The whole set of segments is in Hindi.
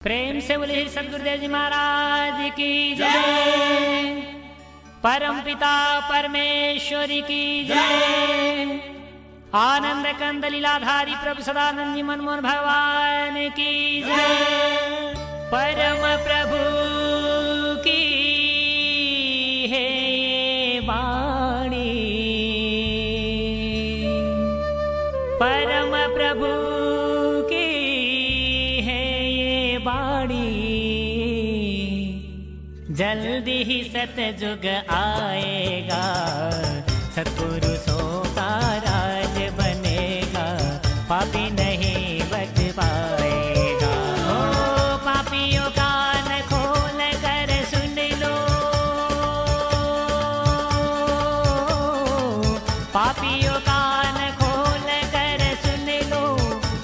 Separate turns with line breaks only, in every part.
प्रेम से बोले सदगुरुदेव जी महाराज की जय। परम पिता परमेश्वरी की जय। आनंद कंद लीलाधारी प्रभु सदानंद जी मनमोहन भगवान की जय। परम प्रभु की है ये वाणी, परम प्रभु की है ये वाणी। जल्दी ही सतयुग आएगा, सत्पुरुषों का राज बनेगा, पापी नहीं बच पाएगा। ओ पापियों का कान खोल कर सुन लो, पापियों का कान खोल कर सुन लो,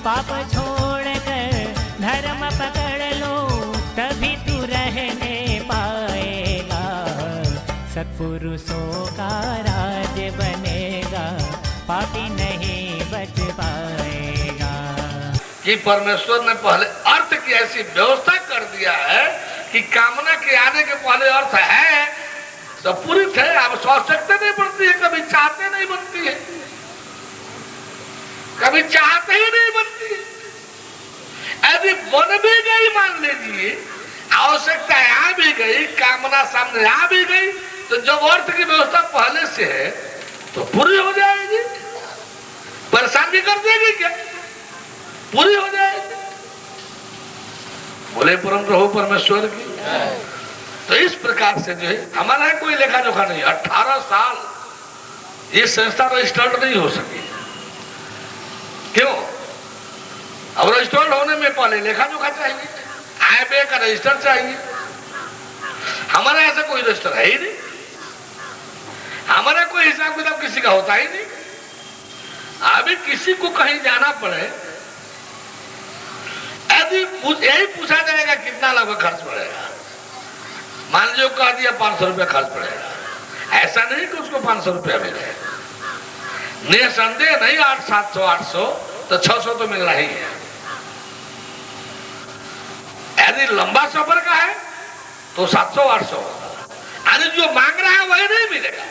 पाप छोड़ कर धर्म पकड़ लो, तभी तू रहने पाएगा, सत्पुरुषों का राज बनेगा, पापी नहीं बच पाएगा।
कि परमेश्वर ने पहले अर्थ की ऐसी व्यवस्था कर दिया है कि कामना के आने के पहले अर्थ है तो पूरी थे। अब आवश्यकता नहीं पड़ती है, कभी चाहते नहीं बनती है, कभी चाहते ही नहीं बनती है। यदि बन भी गई, मान लीजिए आवश्यकता आ भी गई, कामना सामने आ भी गई, तो जब अर्थ की व्यवस्था पहले से है तो पूरी हो जाएगी। परेशान भी कर देगी क्या? पूरी हो जाएगी। बोले परम प्रभु परमेश्वर की। तो इस प्रकार से जो है हमारा कोई लेखा जोखा नहीं। 18 साल ये संस्था रजिस्टर्ड नहीं हो सकी। क्यों? अब रजिस्टर्ड होने में पहले लेखा जोखा चाहिए, आय व्यय का रजिस्टर चाहिए। हमारा ऐसा कोई रजिस्टर है ही नहीं, हमारा कोई हिसाब किताब किसी का होता ही नहीं। अभी किसी को कहीं जाना पड़े, यदि यही पूछा जाएगा कितना लगभग खर्च पड़ेगा, मान लीजिए कह दिया 500 रुपया खर्च पड़ेगा, ऐसा नहीं कि उसको 500 रुपया मिले। निसंदेह नहीं 700-800 तो 600 तो मिलना ही है। यदि लंबा सफर का है तो 700-800, अरे जो मांग रहा है वही नहीं मिलेगा।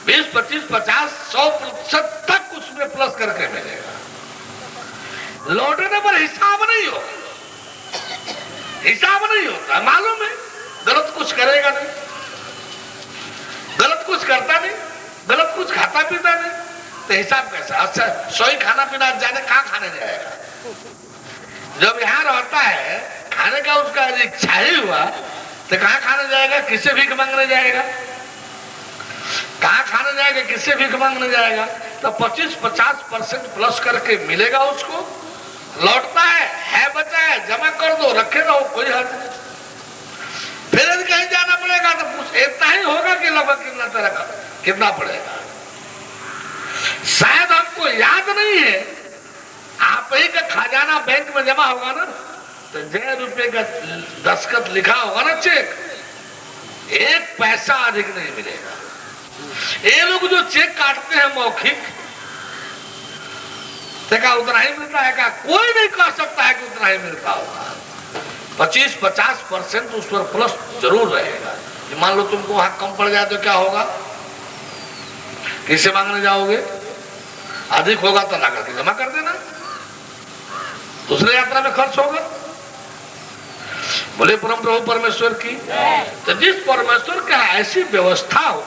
20, 25, 50, 100% तक उसमें प्लस करके मिलेगा। लौटने पर हिसाब नहीं होगा, हिसाब नहीं होता। मालूम है गलत कुछ करेगा नहीं, गलत कुछ करता नहीं, गलत कुछ खाता पीता नहीं, तो हिसाब कैसा? अच्छा सोई खाना पीना जाने कहाँ खाने जाएगा? जब यहाँ रहता है खाने का उसका इच्छा ही हुआ तो कहाँ खाने जाएगा? किससे भीख मांगने जाएगा? कहाँ खाने जाएगा? किससे भीख मांगने जाएगा? तो 25-50% प्लस करके मिलेगा उसको। लौटता है बचा है, जमा कर दो, रखे रहो, कोई हर्ज नहीं। फिर यदि कहीं जाना पड़ेगा तो कुछ इतना ही होगा कि लगभग कितना तरह का कितना पड़ेगा। शायद हमको याद नहीं है, आप ही का खजाना बैंक में जमा होगा ना, तो 1,000 रुपये का दस्तखत लिखा होगा ना चेक, 1 पैसा अधिक नहीं मिलेगा। ये लोग जो चेक काटते हैं मौखिक, तो क्या उतना ही मिलता है? क्या कोई नहीं कह सकता है कि उतना ही मिलता होगा। 25-50% उस पर प्लस जरूर रहेगा। कि मान लो तुमको वहां कम पड़ जाए तो क्या होगा? किसे मांगने जाओगे? अधिक होगा तो ला करके जमा कर देना, दूसरे यात्रा में खर्च होगा। बोले परम प्रभु परमेश्वर की। तो जिस परमेश्वर का ऐसी व्यवस्था हो,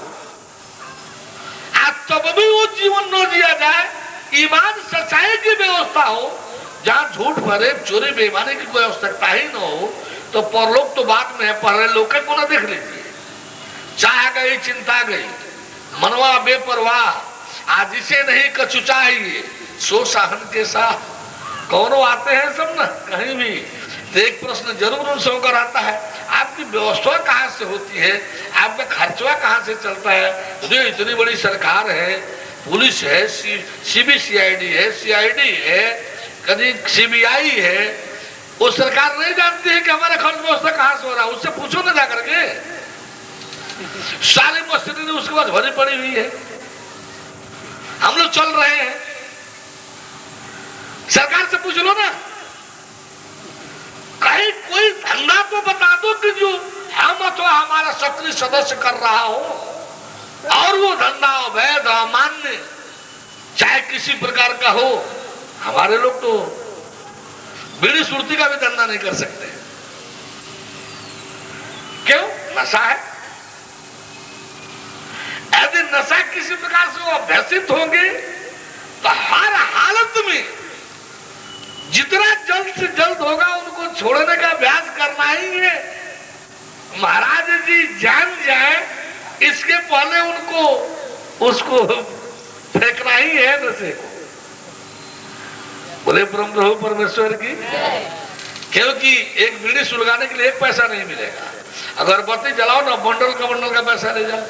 आज तब भी वो जीवन न जिया जाए, ईमान सच्चाई की व्यवस्था हो, जहां झूठ भरे चोरी बेईमानी की कोई आवश्यकता ही न हो, तो परलोक तो बात में है, पहले लोक को ना देख लीजिए। चाह गई चिंता गई, मनवा बेपरवाह, आज इसे नहीं कछु चाहिए, सो साहन के साथ। कौनों आते हैं सब ना कहीं भी, तो एक प्रश्न जरूर उनसे होकर आता है, आपकी व्यवस्था कहाँ से होती है, आपका खर्चवा कहाँ से चलता है? जो इतनी बड़ी सरकार है, पुलिस है, CBCID है, CID है, कभी CBI है, वो सरकार नहीं जानती है कि हमारा खर्च व्यवस्था कहाँ से हो रहा है? उससे पूछो ना जाकर के। सारी मस्जिदें उसके बाद भरी पड़ी हुई है, हम लोग चल रहे हैं, सरकार से पूछ लो ना। कहीं कोई जो हम अथवा हमारा क्षत्रिय सदस्य कर रहा हो और वो धंधा अवैध अमान्य चाहे किसी प्रकार का हो, हमारे लोग तो बीड़ी सुरती का भी धंधा नहीं कर सकते। क्यों? नशा है। यदि नशा किसी प्रकार से वो अभ्यसित होंगे तो हर हालत में जितना जल्द से जल्द होगा उनको छोड़ने का अभ्यास करना ही है। महाराज जी जान जाए इसके पहले उनको उसको फेंकना ही है नशे को। बोले परम प्रभु परमेश्वर की। क्योंकि एक बीड़ी सुलगाने के लिए एक पैसा नहीं मिलेगा। अगरबत्ती जलाओ ना, बंडल का पैसा ले जाओ।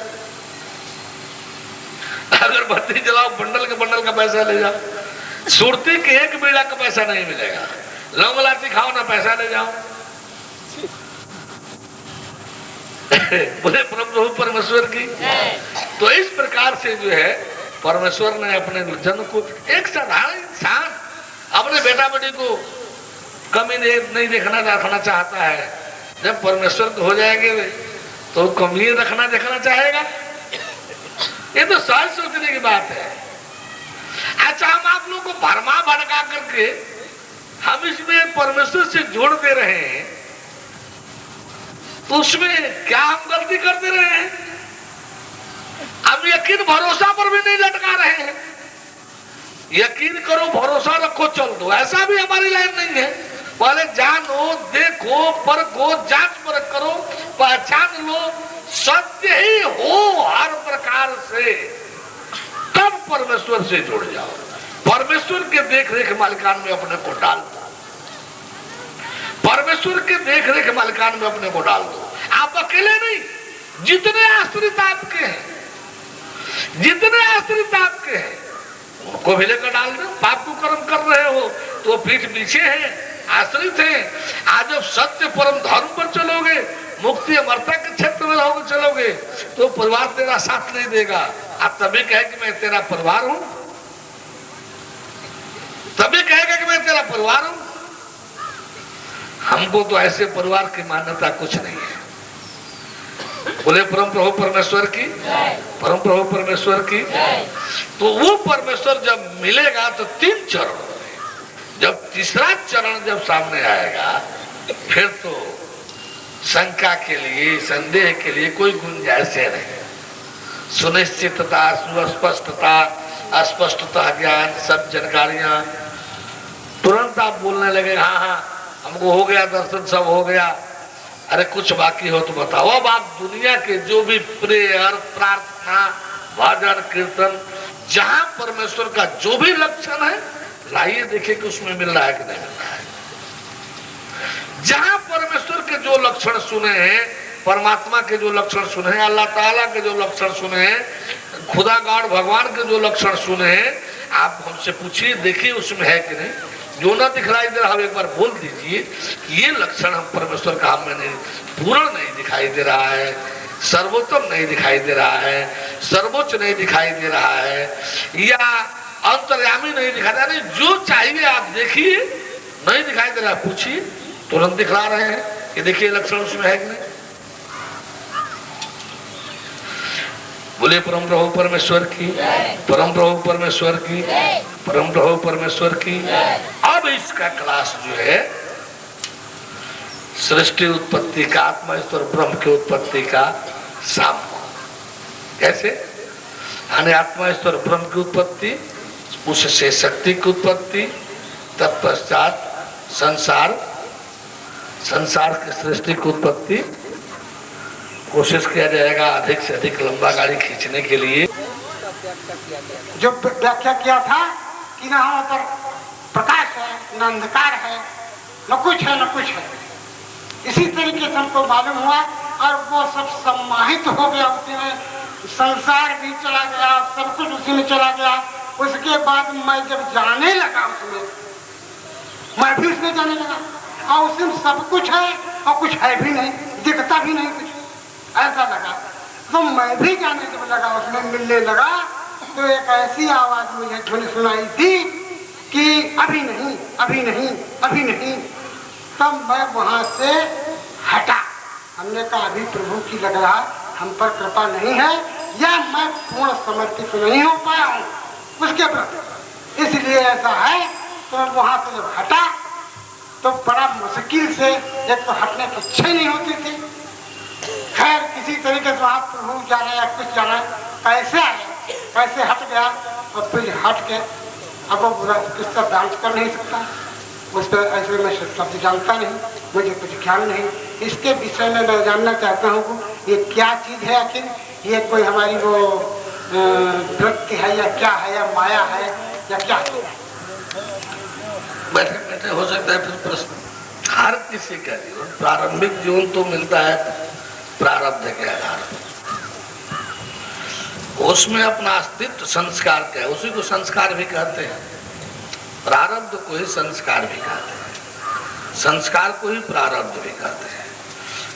अगरबत्ती जलाओ, बंडल का पैसा ले जाओ। सुरती के एक बीड़ा का पैसा नहीं मिलेगा। लौंग इलायची खाओ ना, पैसा ले जाओ। बोले परम प्रभु परमेश्वर की। तो इस प्रकार से जो है परमेश्वर ने अपने जन को, एक साधारण इंसान अपने बेटा बेटी को कमी नहीं रखना चाहता है। जब परमेश्वर को हो जाएंगे तो कमी देखना चाहेगा। ये तो सहज सोचने की बात है। अच्छा, हम आप लोग को भरमा भड़का करके हम इसमें परमेश्वर से जोड़ दे रहे हैं, तो उसमें क्या हम गलती कर दे रहे हैं? हम यकीन भरोसा पर भी नहीं लटका रहे हैं। यकीन करो, भरोसा रखो, चल दो, ऐसा भी हमारी लाइन नहीं है। पहले जानो, देखो, परखो, जांच परख करो, पहचान लो, सत्य ही हो हर प्रकार से, तब परमेश्वर से जुड़ जाओ। परमेश्वर के देख रेख मालिकान में अपने को डाल दो। परमेश्वर के देख रेख मालिकान में अपने को डाल दो। आप अकेले नहीं, जितने आश्रित आपके हैं, उनको भी लेकर डाल दो। पाप को कर्म कर रहे हो तो पीठ पीछे है, आश्रित है। आज जब सत्य परम धर्म पर चलोगे, मुक्ति अमरता के क्षेत्र में रहोगे, चलोगे, तो परिवार तेरा साथ नहीं देगा। आप तभी कहे कि मैं तेरा परिवार हूं, तभी कहेगा कि मैं तेरा परिवार हूं। हमको तो ऐसे परिवार की मान्यता कुछ नहीं है। बोले परम प्रभु परमेश्वर की। परम प्रभु परमेश्वर की। तो वो परमेश्वर जब मिलेगा तो 3 चरण, जब तीसरा चरण जब सामने आएगा, फिर तो शंका के लिए, संदेह के लिए कोई गुंजाइश नहीं। सुनिश्चितता, सुस्पष्टता, अस्पष्टता, ज्ञान, सब जानकारियां तुरंत आप बोलने लगे, हाँ हमको हो गया दर्शन, सब हो गया। अरे कुछ बाकी हो तो बताओ। अब आप दुनिया के जो भी प्रेयर, प्रार्थना, भजन, कीर्तन, जहां परमेश्वर का जो भी लक्षण है, लाइए देखिए कि उसमें मिल रहा है कि नहीं मिल रहा है। जहां परमेश्वर के जो लक्षण सुने हैं, परमात्मा के जो लक्षण सुने हैं, अल्लाह ताला के जो लक्षण सुने हैं, खुदा गॉड भगवान के जो लक्षण सुने हैं, आप हमसे पूछिए, देखिए उसमें है कि नहीं। जो ना दिखलाई दे रहा, एक बार बोल दीजिए कि ये लक्षण हम परमेश्वर का हमें नहीं, पूर्ण नहीं दिखाई दे रहा है, सर्वोत्तम नहीं दिखाई दे रहा है, सर्वोच्च नहीं दिखाई दे रहा है, या अंतर्यामी नहीं दिखाई दे रहा है। जो चाहिए आप देखिए, नहीं दिखाई दे रहा पूछिए, तुरंत दिखला रहे हैं कि देखिए लक्षण उसमें है कि नहीं। बोले परम प्रभु परमेश्वर की। परम प्रभु परमेश्वर की। परम प्रभु परमेश्वर की। अब इसका क्लास जो है सृष्टि उत्पत्ति का, आत्मा ईश्वर ब्रह्म की उत्पत्ति का शाम को कैसे, यानी आत्मा ईश्वर ब्रह्म की उत्पत्ति, उससे शक्ति की उत्पत्ति, तत्पश्चात संसार की सृष्टि की उत्पत्ति। कोशिश किया जाएगा अधिक से अधिक लंबा गाड़ी खींचने के लिए।
जो व्याख्या किया था कि ना वहाँ पर प्रकाश है, न अंधकार है, न कुछ है, न कुछ है, इसी तरीके से हमको मालूम हुआ और वो सब सम्माहित हो गया उसी में, संसार भी चला गया, सब कुछ उसी में चला गया। उसके बाद मैं जब जाने लगा उसमें, मैं भी उसमें जाने लगा और उसमें सब कुछ है और कुछ है भी नहीं, दिखता भी नहीं कुछ, ऐसा लगा। तो मैं भी जाने जब लगा, उसमें मिलने लगा, तो एक ऐसी आवाज मुझे ध्वनि सुनाई थी कि अभी नहीं, अभी नहीं, अभी नहीं। तब मैं वहां से हटा हमने कहा अभी प्रभु की लग रहा हम पर कृपा नहीं है या मैं पूर्ण समर्पित नहीं हो पाया हूँ उसके प्रति, इसलिए ऐसा है। तो वहां से जब हटा तो बड़ा मुश्किल से, एक तो हटने की इच्छा नहीं होती थी। खैर किसी तरीके से वहां प्रभु जाने या कुछ जाना, कैसे आए, कैसे हट गया और फिर हट के अब वो इस पर डांस कर नहीं सकता, उस पर ऐसे मैं शब्द जानता नहीं, मुझे कुछ ख्याल नहीं। इसके विषय में मैं जानना चाहता हूँ ये क्या चीज़ है, आखिर ये कोई हमारी वो वृत्ति है या क्या है, या माया है या क्या है?
बैठे बैठे हो सकता है फिर प्रश्न। हर किसी का जीवन, प्रारंभिक जीवन तो मिलता है प्रारब्ध के आधार पर, उसमें अपना अस्तित्व संस्कार का है, उसी को संस्कार भी कहते हैं। प्रारब्ध को ही संस्कार भी कहते हैं, संस्कार को ही प्रारब्ध भी कहते हैं।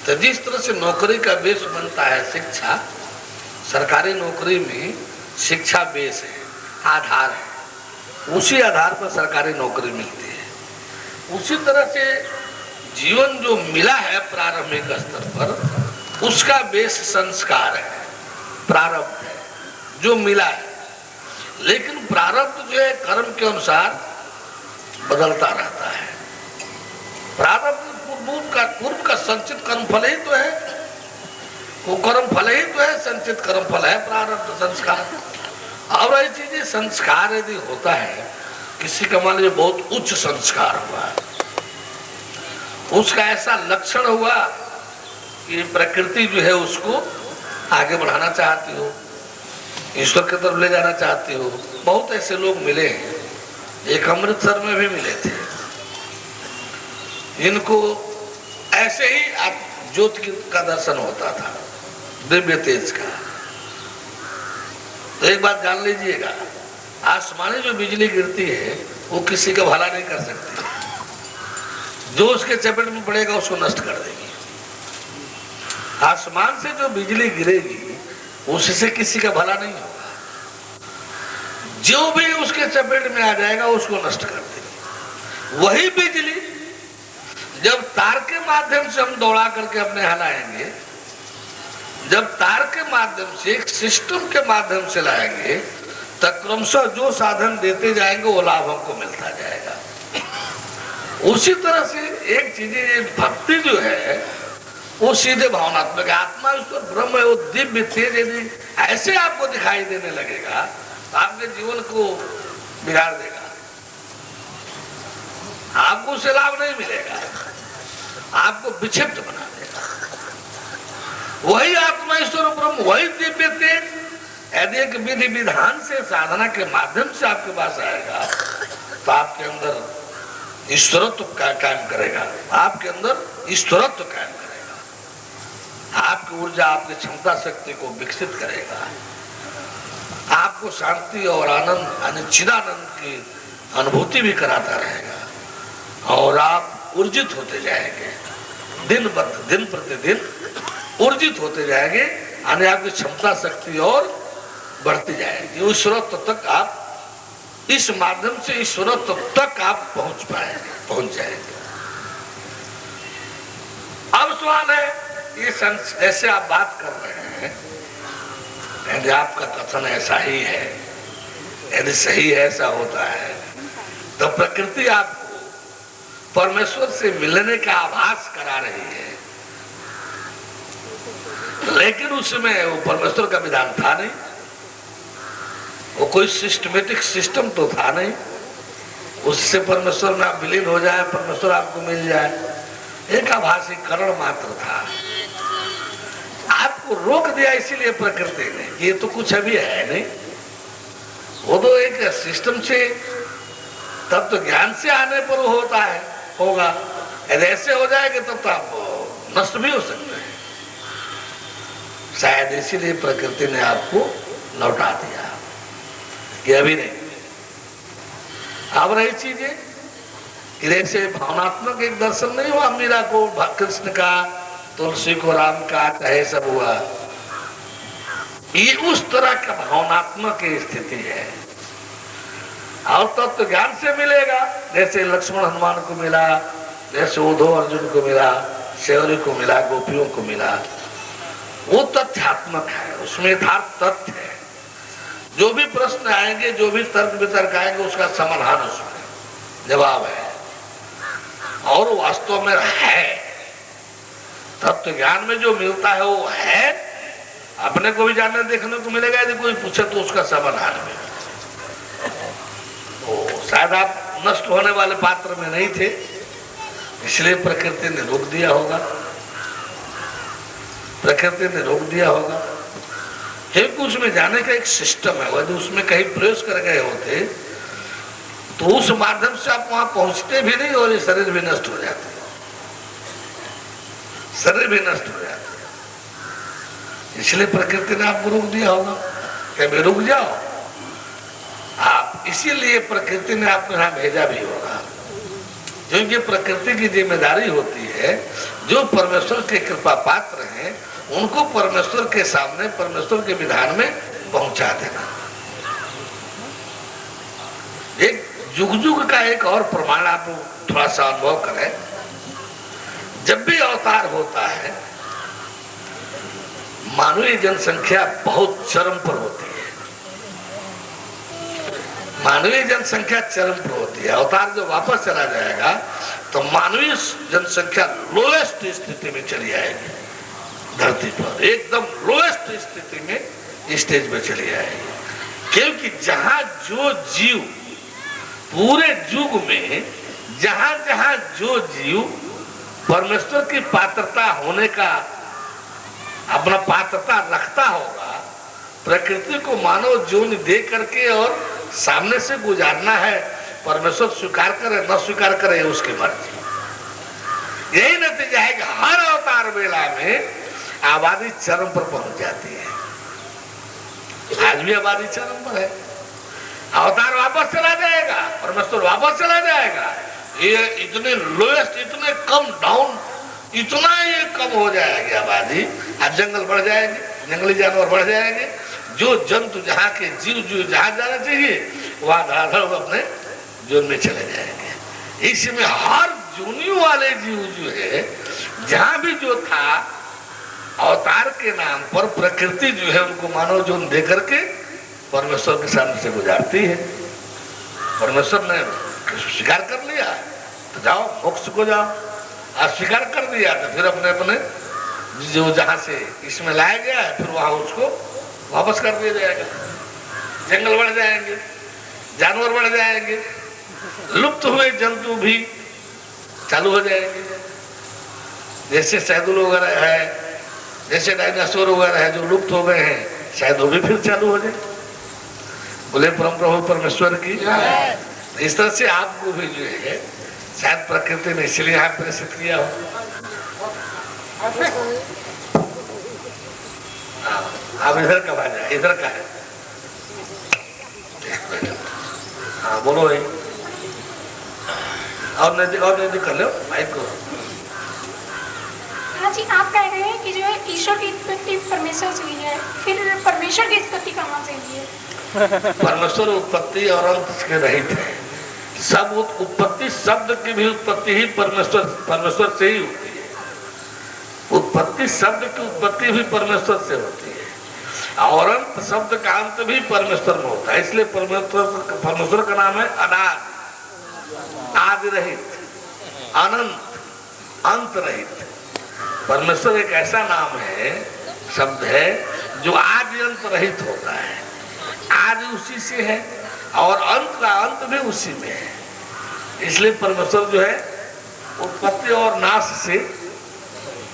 तो जिस तरह से नौकरी का बेस बनता है शिक्षा, सरकारी नौकरी में शिक्षा बेस है, आधार है, उसी आधार पर सरकारी नौकरी मिलती है। उसी तरह से जीवन जो मिला है प्रारंभिक स्तर पर, उसका बेस संस्कार है, प्रारब्ध है जो मिला है। लेकिन प्रारब्ध जो है कर्म के अनुसार बदलता रहता है। प्रारब्ध पूर्व का संचित कर्म फल ही तो है, वो कर्म फल ही तो है, संचित कर्म फल है प्रारब्ध संस्कार। और ये चीजें संस्कार यदि होता है, किसी का मान लीजिए बहुत उच्च संस्कार हुआ, उसका ऐसा लक्षण हुआ कि प्रकृति जो है उसको आगे बढ़ाना चाहती हो, ईश्वर की तरफ ले जाना चाहती हो। बहुत ऐसे लोग मिले हैं, एक अमृतसर में भी मिले थे, इनको ऐसे ही ज्योति का दर्शन होता था, दिव्य तेज का। तो एक बात जान लीजिएगा, आसमानी जो बिजली गिरती है वो किसी का भला नहीं कर सकती, जो उसके चपेट में पड़ेगा उसको नष्ट कर देगी। आसमान से जो बिजली गिरेगी उससे किसी का भला नहीं होगा, जो भी उसके चपेट में आ जाएगा उसको नष्ट कर देगी। वही बिजली जब तार के माध्यम से हम दौड़ा करके अपने यहाँ लाएंगे, जब तार के माध्यम से एक सिस्टम के माध्यम से लाएंगे, तब क्रमशः जो साधन देते जाएंगे वो लाभ हमको मिलता जाएगा। उसी तरह से एक चीज भक्ति जो है वो सीधे भावनात्मक, आत्मा ईश्वर ब्रह्म है, वो दिव्य तेज यदि ऐसे आपको दिखाई देने लगेगा तो आपके जीवन को बिगाड़ देगा, आपको उससे लाभ नहीं मिलेगा, आपको विक्षिप्त बना देगा। वही आत्मा ईश्वर ब्रह्म, वही दिव्य तेज यदि एक विधि विधान से साधना के माध्यम से आपके पास आएगा तो आपके अंदर ईश्वरत्व कायम करेगा, आपके अंदर ईश्वरत्व कायम करेगा, आपकी ऊर्जा आपकी क्षमता शक्ति को विकसित करेगा, आपको शांति और आनंद यानी चिदानंद की अनुभूति भी कराता रहेगा और आप ऊर्जित होते जाएंगे, दिन प्रतिदिन ऊर्जित होते जाएंगे, यानी आपकी क्षमता शक्ति और बढ़ती जाएगी। ईश्वरत्व तक आप इस माध्यम से ईश्वरत्व तक आप पहुंच जाएंगे। अब सवाल है, ये जैसे आप बात कर रहे हैं, यदि आपका कथन ऐसा ही है, यदि सही ऐसा होता है, तो प्रकृति आपको परमेश्वर से मिलने का आभास करा रही है, लेकिन उसमें वो परमेश्वर का विधान था नहीं, वो कोई सिस्टमेटिक सिस्टम तो था नहीं, उससे परमेश्वर में आप विलीन हो जाए, परमेश्वर आपको मिल जाए, एक आभासीकरण मात्र था। आपको रोक दिया इसीलिए प्रकृति ने, ये तो कुछ अभी है नहीं, वो तो एक सिस्टम से तब तो ज्ञान से आने पर वो होता है, होगा, ऐसे हो जाएगा तब तो आप नष्ट भी हो सकते हैं। शायद इसीलिए प्रकृति ने आपको लौटा दिया कि अभी नहीं। अब रही चीजें जैसे भावनात्मक एक दर्शन नहीं हुआ, मीरा को कृष्ण का, तुलसी को राम का, चाहे सब हुआ, ये उस तरह का भावनात्मक स्थिति है। और तब तो ज्ञान से मिलेगा, जैसे लक्ष्मण हनुमान को मिला, जैसे उद्धव अर्जुन को मिला, शेवरी को मिला, गोपियों को मिला, वो तथ्यात्मक है, उसमें यथार्थ तथ्य है। जो भी प्रश्न आएंगे, जो भी तर्क वितर्क आएंगे, उसका समाधान उसमें जवाब है और वो वास्तव में है। तत्व ज्ञान में जो मिलता है वो है, अपने को भी जानने देखने को मिलेगा। यदि कोई पूछे तो उसका समाधान मिलेगा। तो शायद आप नष्ट होने वाले पात्र में नहीं थे, इसलिए प्रकृति ने रोक दिया होगा, प्रकृति ने रोक दिया होगा। क्योंकि उसमें जाने का एक सिस्टम है, यदि उसमें कहीं प्रवेश कर गए होते तो उस माध्यम से आप वहां पहुंचते भी नहीं और ये शरीर भी नष्ट हो जाते, शरीर भी नष्ट हो जाते। इसलिए प्रकृति ने आपको रोक दिया होगा कि भाई रुक जाओ आप, इसीलिए प्रकृति ने आपको यहां भेजा भी होगा। क्योंकि प्रकृति की जिम्मेदारी होती है जो परमेश्वर के कृपा पात्र हैं उनको परमेश्वर के सामने, परमेश्वर के विधान में पहुंचा देना। एक जुग जुग का एक और प्रमाण आप थोड़ा सा अनुभव करें। जब भी अवतार होता है मानवीय जनसंख्या बहुत चरम पर होती है, मानवीय जनसंख्या चरम पर होती है। अवतार जब वापस चला जाएगा तो मानवीय जनसंख्या लोएस्ट स्थिति में चली आएगी, धरती पर एकदम लोएस्ट स्थिति में स्टेज में चली आएगी। क्योंकि जहां जो जीव पूरे युग में जहां जहां जो जीव परमेश्वर की पात्रता होने का अपना पात्रता रखता होगा, प्रकृति को मानव जीवन दे करके और सामने से गुजारना है। परमेश्वर स्वीकार करे न स्वीकार करे उसकी मर्जी। यही नतीजा है कि हर अवतार वेला में आबादी चरम पर पहुंच जाती है। आज भी आबादी चरम पर है। अवतार वापस चला जाएगा, परमेश्वर वापस चला जाएगा, ये इतने लोएस्ट, इतने कम डाउन, इतना ये कम हो जाएगी आबादी। आज जंगल बढ़ जाएंगे, जंगली जानवर बढ़ जाएंगे, जो जंतु जहाँ के जीव जो जहाँ जाना चाहिए वहां धड़ाधड़ अपने जोन में चले जाएंगे। इसमें हर जूनियों वाले जीव जो है जहां भी जो था अवतार के नाम पर प्रकृति जो है उनको मानव जोन दे करके परमेश्वर के सामने से गुजारती है। परमेश्वर ने स्वीकार कर लिया तो जाओ मोक्ष को जाओ, अस्वीकार कर दिया तो फिर अपने अपने जो जहां से इसमें लाया गया है फिर वहां उसको वापस कर दिया जाएगा। जंगल बढ़ जाएंगे, जानवर बढ़ जाएंगे, लुप्त हुए जंतु भी चालू हो जाएंगे। जैसे शहदुल वगैरह है, जैसे डायनासोर वगैरह है जो लुप्त हो गए हैं, शायद वो भी फिर चालू हो जाए। बोले परम प्रभु परमेश्वर की। इस तरह से आपको भी जो है शायद प्रकृति ने इसलिए यहाँ प्रेषित किया हो। आप इधर कब आ जाए, इधर का है। हाँ बोलो भाई, और नजदीक कर लो माइक को।
हाँ जी, आप कह रहे हैं कि जो है ईश्वर की उत्पत्ति परमेश्वर से हुई है, फिर परमेश्वर की उत्पत्ति कहाँ से हुई है?
परमेश्वर उत्पत्ति और अंत के रहित है। सब उत्पत्ति, शब्द की भी उत्पत्ति ही परमेश्वर से ही होती है। उत्पत्ति, शब्द की उत्पत्ति भी परमेश्वर से होती है और अंत, शब्द का अंत भी परमेश्वर में होता है। इसलिए परमेश्वर का नाम है अनादि, आदि रहित, अनंत, अंत रहित। परमेश्वर एक ऐसा नाम है, शब्द है जो आदि अंत रहित होता है। आदि उसी से है और अंत का अंत भी उसी में है। इसलिए परमेश्वर जो है उत्पत्ति और नाश से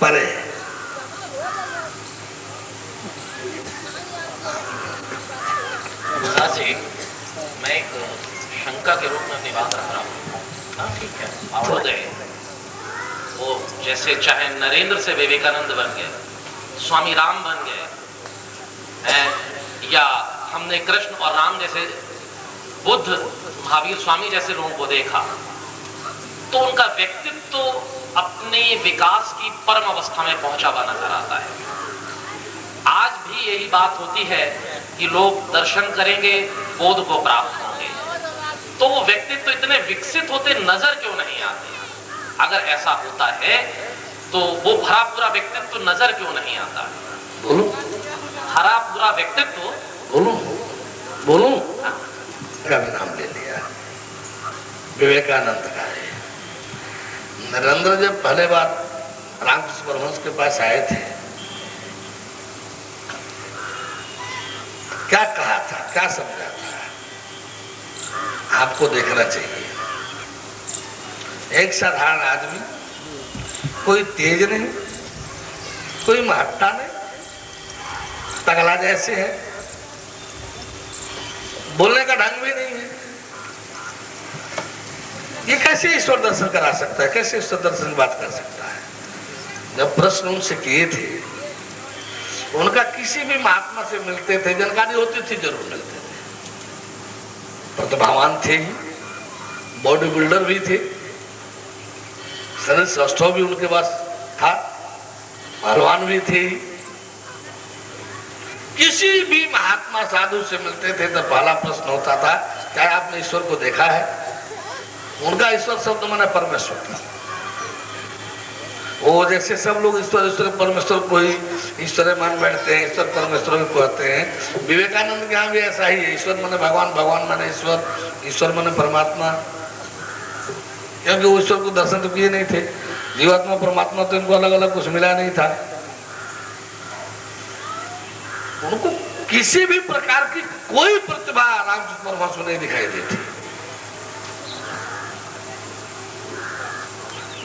परे है।
जी, मैं एक शंका के रूप में अपनी बात रख रहा हूँ। हाँ ठीक है, महोदय वो जैसे चाहे नरेंद्र से विवेकानंद बन गए, स्वामी राम बन गए, या हमने कृष्ण और राम जैसे, बुद्ध, महावीर स्वामी जैसे लोगों को देखा, तो उनका व्यक्तित्व तो अपने विकास की परम अवस्था में पहुंचा हुआ नजर आता है। आज भी यही बात होती है कि लोग दर्शन करेंगे, बोध को प्राप्त होंगे, तो वो व्यक्तित्व तो इतने विकसित होते नजर क्यों नहीं आते? अगर ऐसा होता है तो वो भरा पूरा व्यक्तित्व नजर क्यों नहीं आता?
बोलो,
हरा पूरा व्यक्तित्व।
बोलो बोलो, का भी नाम ले लिया, विवेकानंद का है। नरेंद्र जब पहले बार रामकृष्ण परमहंस के पास आए थे, क्या कहा था, क्या समझा था, आपको देखना चाहिए। एक साधारण आदमी, कोई तेज नहीं, कोई महत्ता नहीं, तगला जैसे है, बोलने का ढंग भी नहीं है। ये कैसे ईश्वर दर्शन करा सकता है, कैसे ईश्वर दर्शन की बात कर सकता है? जब प्रश्न उनसे किए थे, उनका किसी भी महात्मा से मिलते थे, जानकारी होती थी, जरूर मिलते थे। प्रतिभावान थे ही, बॉडी बिल्डर भी थे, शरीर स्वस्थ भी उनके पास था, पहलवान भी थे। किसी भी महात्मा साधु से मिलते थे तो पहला प्रश्न होता था, क्या आपने ईश्वर को देखा है? उनका ईश्वर शब्द माने परमेश्वर था। वो जैसे सब लोग ईश्वर ईश्वर परमेश्वर को ही ईश्वर मान बैठते हैं, ईश्वर परमेश्वर को कहते हैं, विवेकानंद के यहाँ भी ऐसा ही है। ईश्वर माने भगवान, भगवान माने ईश्वर, ईश्वर माने परमात्मा। क्योंकि वो ईश्वर को दर्शन तो किए नहीं थे, जीवात्मा परमात्मा तो इनको अलग अलग कुछ मिला नहीं था। उनको किसी भी प्रकार की कोई प्रतिभा रामकृष्ण परमहंस को नहीं दिखाई देती।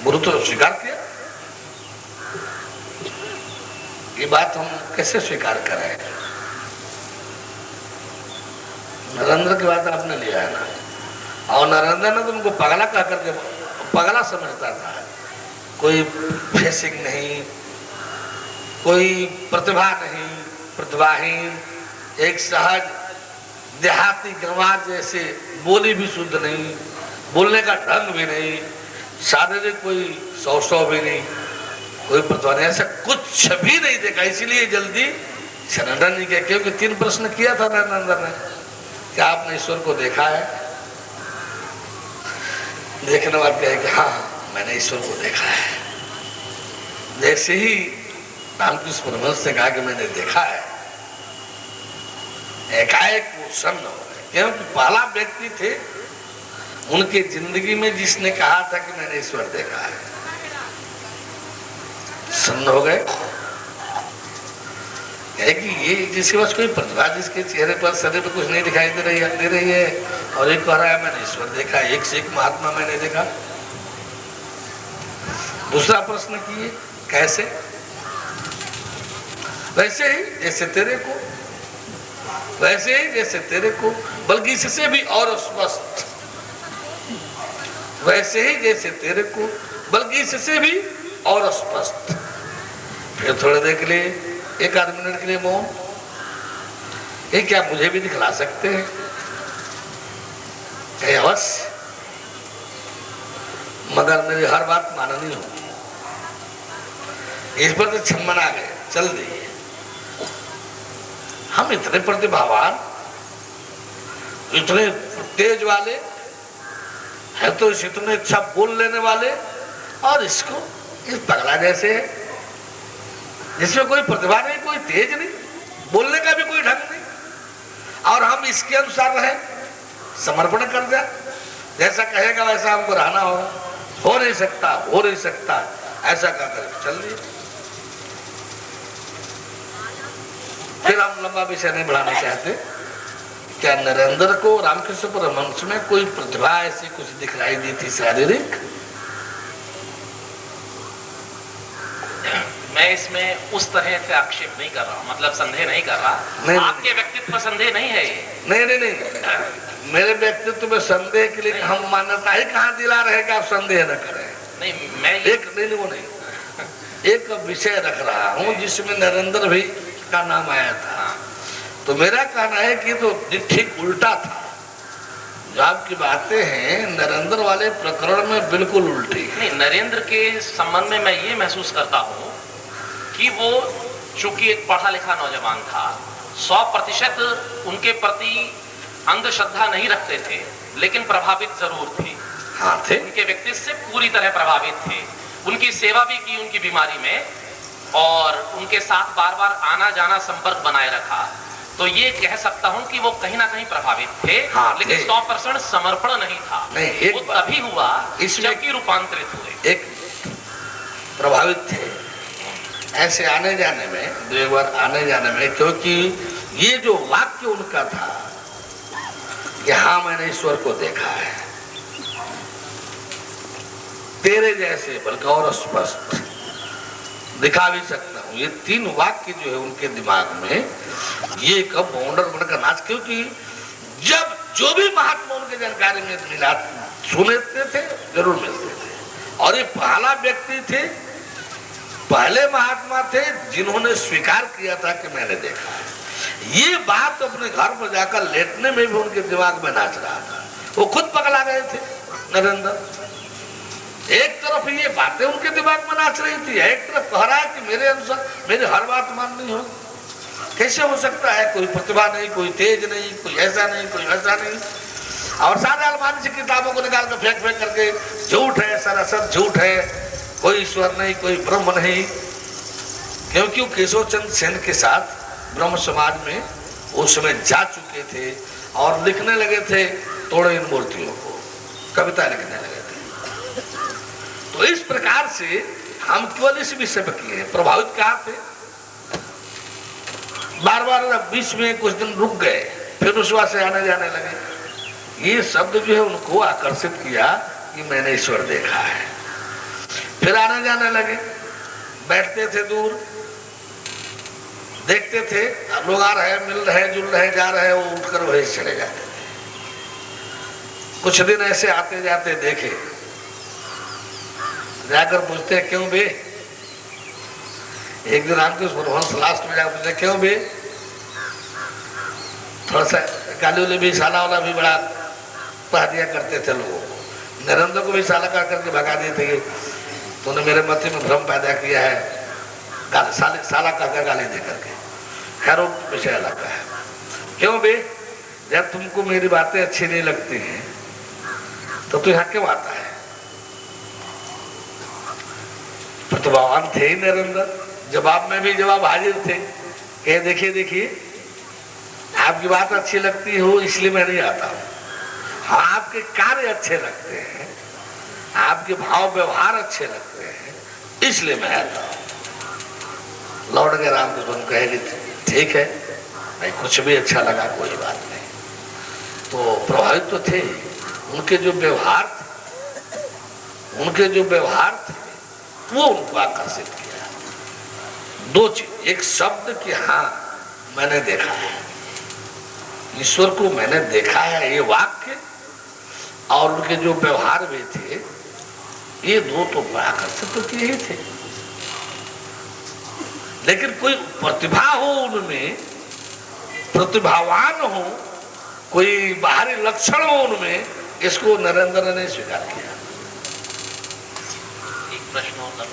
गुरु तो स्वीकार किया, ये बात हम कैसे स्वीकार करें? नरेंद्र की बात आपने लिया है ना, और नरेंद्र ने तो उनको पगला कह करके पगला समझता था। कोई फेसिंग नहीं, कोई प्रतिभा नहीं, प्रतिभाहीन, एक सहज देहाती गंवार जैसे, बोली भी शुद्ध नहीं, बोलने का ढंग भी नहीं, शारीरिक कोई सौ भी नहीं, कोई प्रतिभा नहीं, ऐसा कुछ भी नहीं देखा। इसीलिए जल्दी शरण जी के, क्योंकि 3 प्रश्न किया था नरेंद्र ने, क्या आपने ईश्वर को देखा है? देखने वाले कहे कि हाँ, मैंने ईश्वर को देखा है। जैसे ही रामकृष्ण परमहंस ने कहा कि मैंने देखा है, एकाएक वो सन्न हो गए, क्योंकि पहला व्यक्ति थे उनके जिंदगी में जिसने कहा था कि मैंने ईश्वर देखा है। सन्न हो गए, कहे कि ये जिसके पास कोई प्रतिभा, जिसके चेहरे पर, शरीर पर कुछ नहीं दिखाई दे रही है, और एक कह रहा है मैंने ईश्वर देखा, एक से एक महात्मा मैंने देखा। दूसरा प्रश्न किए, कैसे? वैसे ही जैसे तेरे को, वैसे ही जैसे तेरे को, बल्कि इससे भी और स्पष्ट, वैसे ही जैसे तेरे को, बल्कि इससे भी और स्पष्ट। फिर थोड़ी देर के लिए, 1 आध मिनट के लिए मौन। ये क्या मुझे भी दिखला सकते हैं? अवश्य, मगर मेरी हर बात माननी होगी। इस पर तो छम्मन आ गए, चल दिए। हम इतने प्रतिभावान, इतने तेज वाले है, तो इतने अच्छा बोल लेने वाले, और इसको इस पगला जैसे है, जिसमें कोई प्रतिभा नहीं, कोई तेज नहीं, बोलने का भी कोई ढंग नहीं, और हम इसके अनुसार रहे, समर्पण कर दिया, जैसा कहेगा वैसा हमको रहना होगा। हो नहीं सकता, हो नहीं सकता, ऐसा कहकर चल दिए। फिर हम लंबा विषय नहीं बढ़ाना चाहते। क्या नरेंद्र को रामकृष्ण परमहंस में कोई प्रतिभा ऐसी कुछ दिखलाई दी थी शारीरिक?
मैं इसमें उस तरह से आक्षेप नहीं कर रहा हूँ, मतलब संदेह नहीं कर रहा।
नहीं,
आपके व्यक्तित्व पर संदेह नहीं है ये।
नहीं, मेरे व्यक्तित्व में संदेह के लिए हम मान्यता ही कहाँ दिला रहे कि आप संदेह न करें।
नहीं, मैं
एक नहीं, वो नहीं, एक विषय रख रहा हूँ जिसमें नरेंद्र भी का नाम आया था। तो मेरा कहना है कि तो ठीक उल्टा था। जो आपकी बातें हैं नरेंद्र वाले प्रकरण में बिल्कुल उल्टी।
नहीं, नरेंद्र के संबंध में मैं ये महसूस करता हूँ कि वो चूंकि एक पढ़ा लिखा नौजवान था, 100% उनके प्रति अंधश्रद्धा नहीं रखते थे, लेकिन प्रभावित जरूर थे।
हाँ थे,
उनके व्यक्तित्व से पूरी तरह प्रभावित थे। उनकी सेवा भी की उनकी बीमारी में, और उनके साथ बार बार आना जाना संपर्क बनाए रखा, तो ये कह सकता हूं कि वो कहीं ना कहीं प्रभावित थे।
हाँ,
लेकिन 100% समर्पण नहीं था।
नहीं, एक
वो तभी हुआ
इसमें
जबकि रूपांतरित हुए।
एक प्रभावित थे ऐसे आने जाने में, 2 बार आने जाने में, क्योंकि ये जो वाक्य उनका था कि हाँ मैंने ईश्वर को देखा है, तेरे जैसे बल्कि और स्पष्ट दिखा भी सकता हूं, ये 3 वाक्य जो है उनके दिमाग में ये कब बाउंडर बनकर नाच, क्योंकि जब जो भी महात्मा उनके जानकारी में मिला सुनते थे जरूर मिलते थे, और ये पहला व्यक्ति थे, पहले महात्मा थे जिन्होंने स्वीकार किया था कि मैंने देखा है। ये बात अपने घर पर जाकर लेटने में भी उनके दिमाग में नाच रहा था। वो खुद पगला गए थे नरेंद्र। एक तरफ ये बातें उनके दिमाग में नाच रही थी, एक तरफ कह रहा है कि मेरे अनुसार मेरी हर बात माननी हो, कैसे हो सकता है, कोई प्रतिभा नहीं, कोई तेज नहीं, कोई ऐसा नहीं, कोई वैसा नहीं, और सारे अलमारी से किताबों को निकाल कर फेंक फेंक करके झूठ है, सरासर झूठ है, कोई ईश्वर नहीं, कोई ब्रह्म नहीं। क्योंकि वो केशव चंद्र सेन के साथ ब्रह्म समाज में उस समय जा चुके थे और लिखने लगे थे तोड़ो इन मूर्तियों को, कविता लिखने लगे थे। तो इस प्रकार से हम केवल इस विषय पर किए हैं। प्रभावित कहाँ थे, बार बार बीच में कुछ दिन रुक गए, फिर उस से आने जाने लगे। ये शब्द जो है उनको आकर्षित किया कि मैंने ईश्वर देखा है। फिर आने जाने लगे, बैठते थे दूर, देखते थे लोग आ रहे, मिल रहे, जुल रहे, जा रहे, वो उठकर वहीं चले जाते थे। कुछ दिन ऐसे आते जाते देखे, जाकर पूछते क्यों बे, एक दिन रामकृष्ण परमहंस लास्ट में जाकर पूछते क्यों बे, थोड़ा सा गाली वाली भी, साला वाला भी बड़ा कह दिया करते थे लोगों को। नरेंद्र को भी साला कर करके भगा दिए थे, तूने मेरे मथे में भ्रम पैदा किया है, साला कहकर गाली दे करके। खैर वो विषय अलग है। क्यों बे, जब तुमको मेरी बातें अच्छी नहीं लगती हैं तो तू यहाँ क्यों आता है। प्रतिभावान थे ही नरेंद्र, जवाब में भी जवाब हाजिर थे, कहे देखिए देखिए आपकी बात अच्छी लगती हो इसलिए मैं नहीं आता हूँ, हाँ आपके कार्य अच्छे लगते हैं, आपके भाव व्यवहार अच्छे लगते हैं इसलिए मैं आता हूँ। लौट के रामकृष्ण कहेगी ठीक है भाई, कुछ भी अच्छा लगा कोई बात नहीं। तो प्रभावित तो थे, उनके जो व्यवहार थे वो उनको आकर्षित किया। 2 चीज, एक शब्द कि हाँ मैंने देखा है, ईश्वर को मैंने देखा है, ये वाक्य, और उनके जो व्यवहार भी थे, ये 2 तो आकर्षित तो किए ही थे। लेकिन कोई प्रतिभा हो उनमें, प्रतिभावान हो, कोई बाहरी लक्षण हो उनमें, इसको नरेंद्र ने नहीं स्वीकार किया।
एक प्रश्न होता,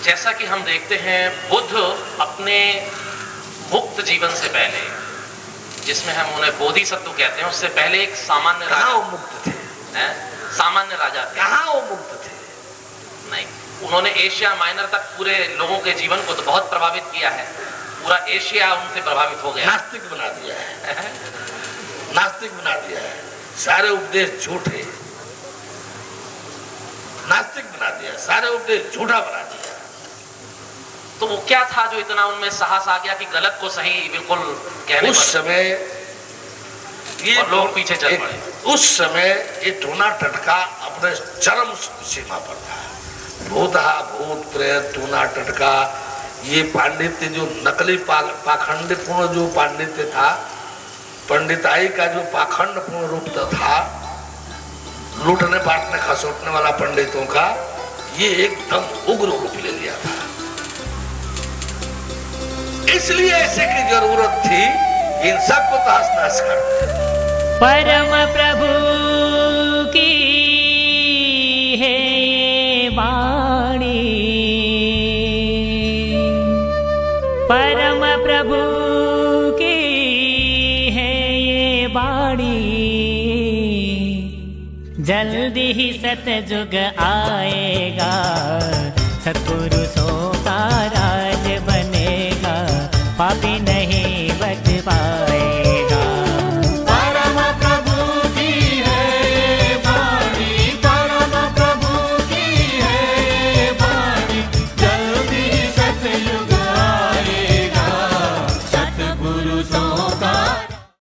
जैसा कि हम देखते हैं बुद्ध अपने मुक्त जीवन से पहले, जिसमें हम उन्हें बोधिसत्व कहते हैं, उससे पहले एक सामान्य राजा,
वो मुक्त थे,
सामान्य राजा थे।
कहाँ वो मुक्त थे?
नहीं, उन्होंने एशिया माइनर तक पूरे लोगों के जीवन को तो बहुत प्रभावित किया है, पूरा एशिया उनसे प्रभावित हो गया,
नास्तिक बना दिया है, नास्तिक बना दिया है, सारे उपदेश झूठे, नास्तिक बना दिया, सारे उपदेश झूठा बना दिया।
तो वो क्या था जो इतना उनमें साहस आ गया कि गलत को सही बिल्कुल कहने
उस समय ये
लोग पीछे चल पड़े।
उस समय ये टूना टटका अपने चरम सीमा पर था। भूतहा भूत प्रेत टूना टटका, ये पांडित्य जो नकली पाखंडपूर्ण जो पांडित्य था, पंडिताई का जो पाखंडपूर्ण रूप था, लूटने पाटने खसोटने वाला पंडितों का, ये एकदम उग्र रूप ले लिया था। इसलिए ऐसे की जरूरत थी, इन सबको तहस नहस कर दे।
परम प्रभु की है ये वाणी, परम प्रभु की है ये वाणी, जल्दी ही सतयुग आएगा, सत्पुरुषों का